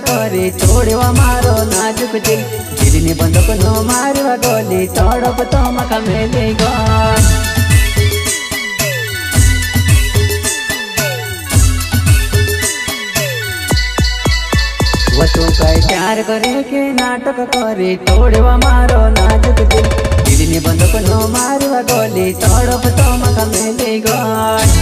करे तोड़वा मारो नाजुक दिल दिलनी बंदूक नो मारवा गोली तड़प तो मका मेले गन वो तू कई प्यार करे के नाटक करे तोड़वा मारो नाजुक दिल दिलनी बंदूक नो मारवा गोली तड़प तो मका मेले गन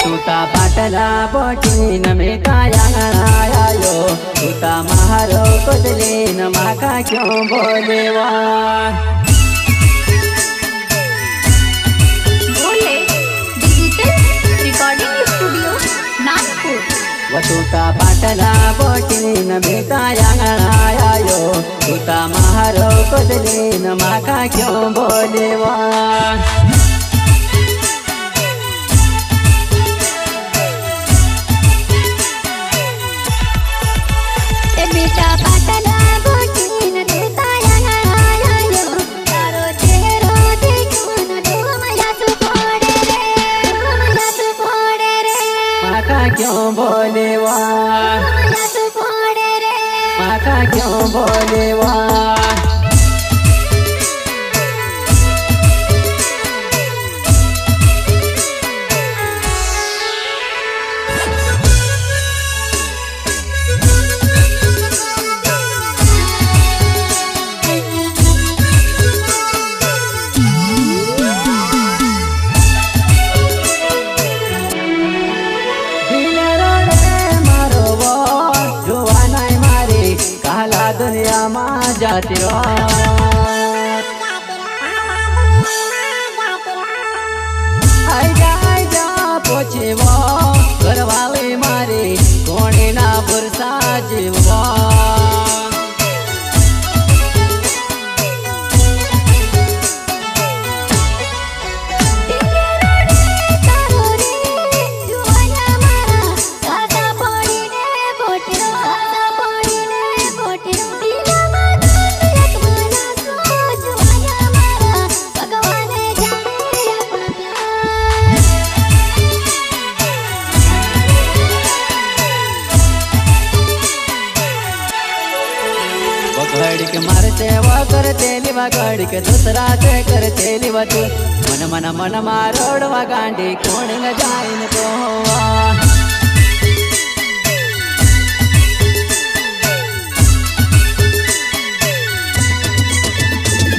तुता पाटला बोटीन में काया आयो तुता महारो कोदलीन माका क्यों बोलेवा बोले डिजिटल रिकॉर्डिंग स्टूडियो नागपुर तुता पाटला बोटीन में काया आयो तुता महारो कोदलीन माका क्यों बोलेवा बेटा पाटला बोटीन देता आयो तारो चेहरो देखून तो मया तू फोड़े रे माका क्यों बोलेवा मया तू फोड़े रे माका क्यों बोलेवा दुनिया माँ जाती आई जा पोछे वो करवावे मारे कोणे ना बुरसा जीववा घड़ी के मारते वो करते लिवा घड़ी के दूसरा से करते लिवा तू मन मन मन मारोड़वा गांडी कोण न जाइन तो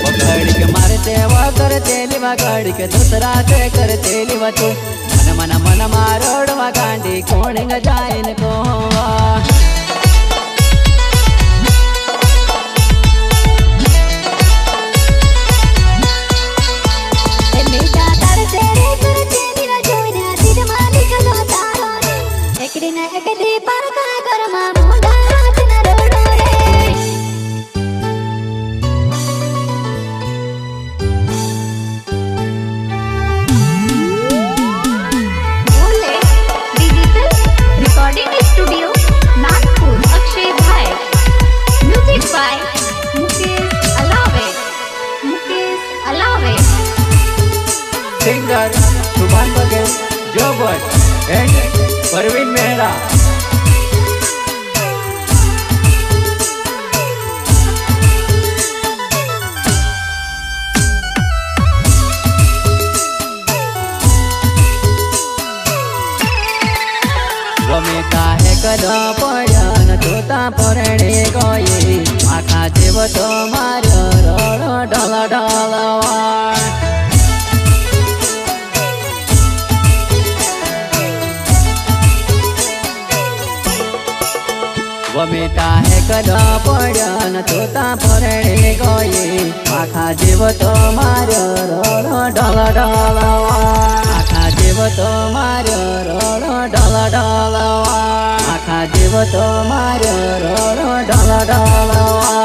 वो घड़ी के मारते वो करते लिवा घड़ी के दूसरा से करते लिवा तू मन मन मन मारोड़वा गांडी कोण न जाइन तो सिंगर सुभान बघेल जो भट्ट एंड परवीन मेहरा गमे काहे कदा पड़न तोता पड़े गई आखा जेव तो मार ढल ढलवा वमिता है कदा पड़न तोता पड़े गई आखा जीव तो मार ढल ढलवा आखा जीव तो मार ढल ढलवा आखा जीव तो मार ढल ढलवा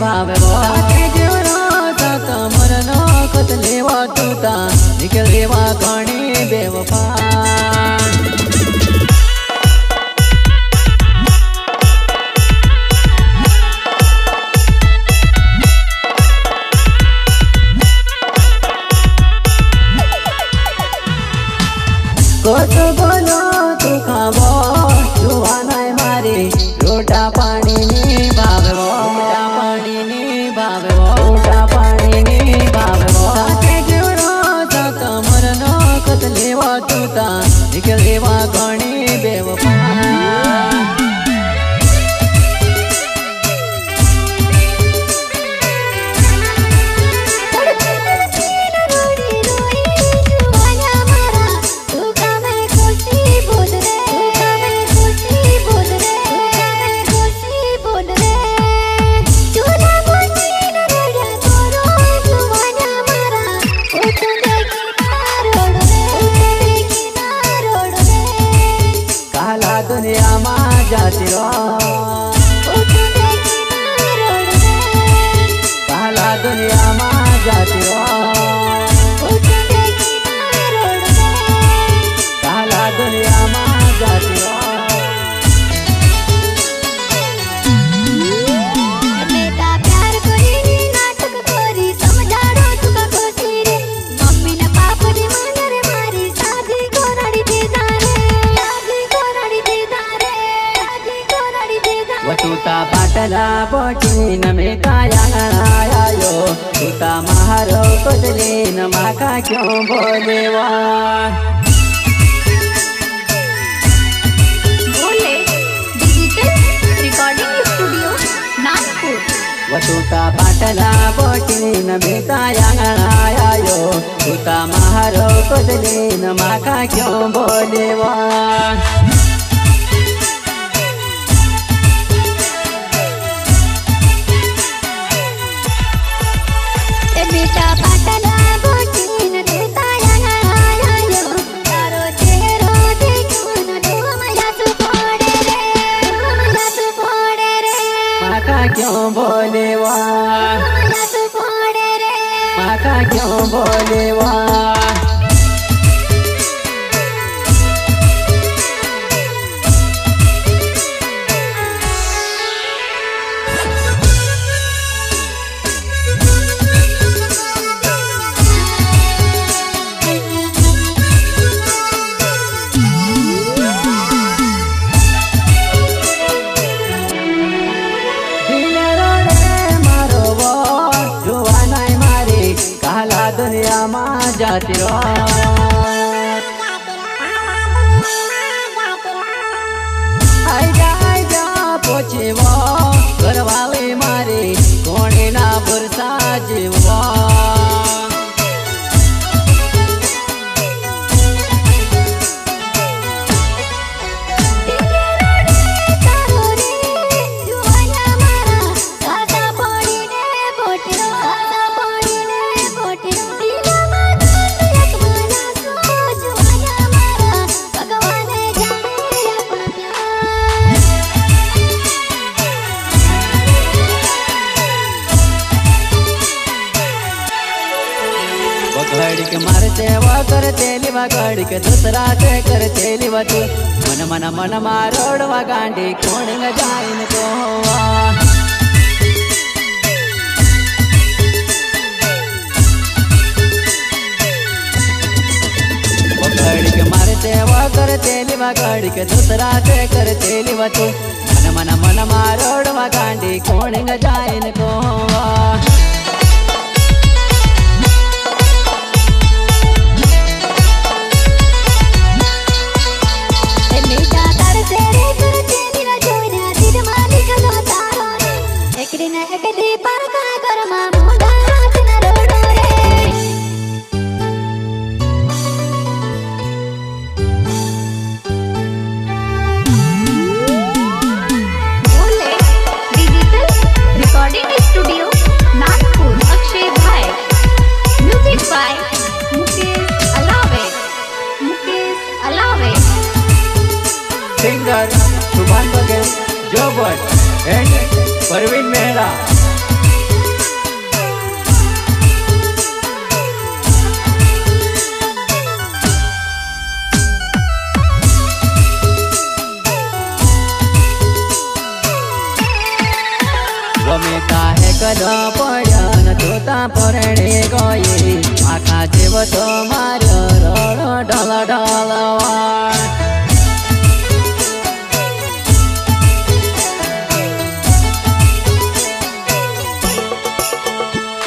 भावे के जीवनो तक मरनो कत लेवा तूता निकलेवा घणी बेवफा कोत बोलो तू खावो जुआ नहीं मारी रोटा पानी नी भावे रोटा पानी नी भावे रोटा पानी नी भावे के जीवनो तक मरनो कत लेवा तूता निकलेवा घणी बेवफा दुनिया माँ जाती रो काला दुनिया माँ जाती रो काला दुनिया माँ जाती रो वटूता पाटला बोटी में काया आयो तूता महारो बदले न माका क्यों बोलेवा बोले डिजिटल रिकॉर्डिंग स्टूडियो नागपुर वटूता पाटला बोटी में काया आयो तूता महारो बदले न माका क्यों बोलेवा बेटा पाटला बोटी न देता आयो तारो चेहरो देखो न दो मया तू फोड़े रे माका क्यों बोलेवा मया तू फोड़े रे माका क्यों बोलेवा दुनिया माँ जाती रो आई जा पोछे वो घरवाले मारे कोणे ना भरसा जीववा घड़ी के मारते वा करते लिवा घड़ी के दूसरा से करते लिवा तू मन मन मन मारोड़वा गांडी कोण जाइन को घड़ी के मारते वा करते लिवा घड़ी के दूसरा से करते लिवा तू मन मन मन मारोड़वा गांडी कोण जाइन को सिंगर सुभान बघेल, जो भट एंड परवीन मेहरा। વમિતા હે કદો પડ્યો ન જોતા પરણે ગઈ આખા જેવો તો માર્યો રડો ઢળ ઢળવાળ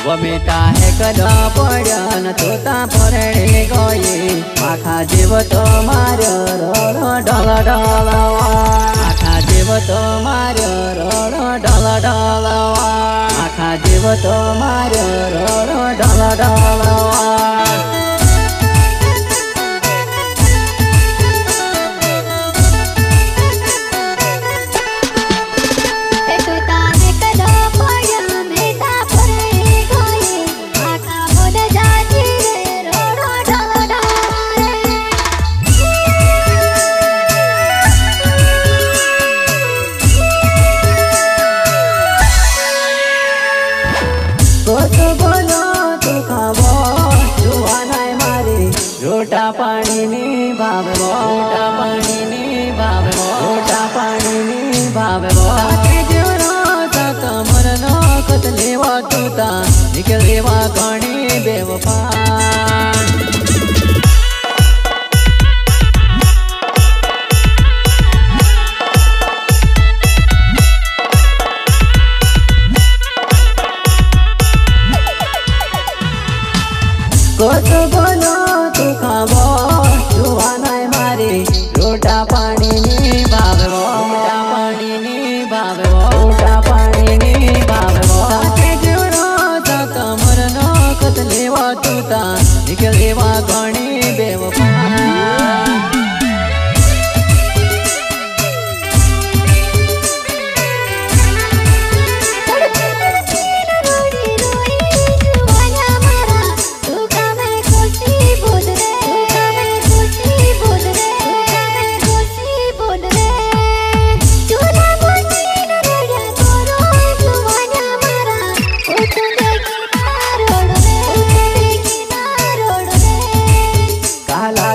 વમિતા હે કદો પડ્યો ન જોતા પરણે ગઈ આખા જેવો તો માર્યો રડો ઢળ ઢળવાળ આખા જેવો તો માર્યો રડો ઢળ ઢળવાળ આખા જેવો તો માર્યો રડો ઢળ ઢળવાળ રોટા પાણીની ભાવવો રોટા પાણીની ભાવવો રોટા પાણીની ભાવવો સાથે જેવનો કમરનો કત લેવા તૂતા નીકળેવા ઘણી બેવફા કોસો બોલો તું ખાવો જોવાનાય મારી રોટા પાણીની ભાવવો રોટા પાણીની ભાવવો રોટા પાણીની ભાવવો સાથે જેવડો કમરનો કત લેવા તૂતા નીકળેવા ઘણી બેવફા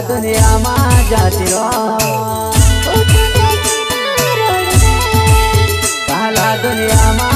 દુનિયામાં જાતી રહો કાલા દુનિયામાં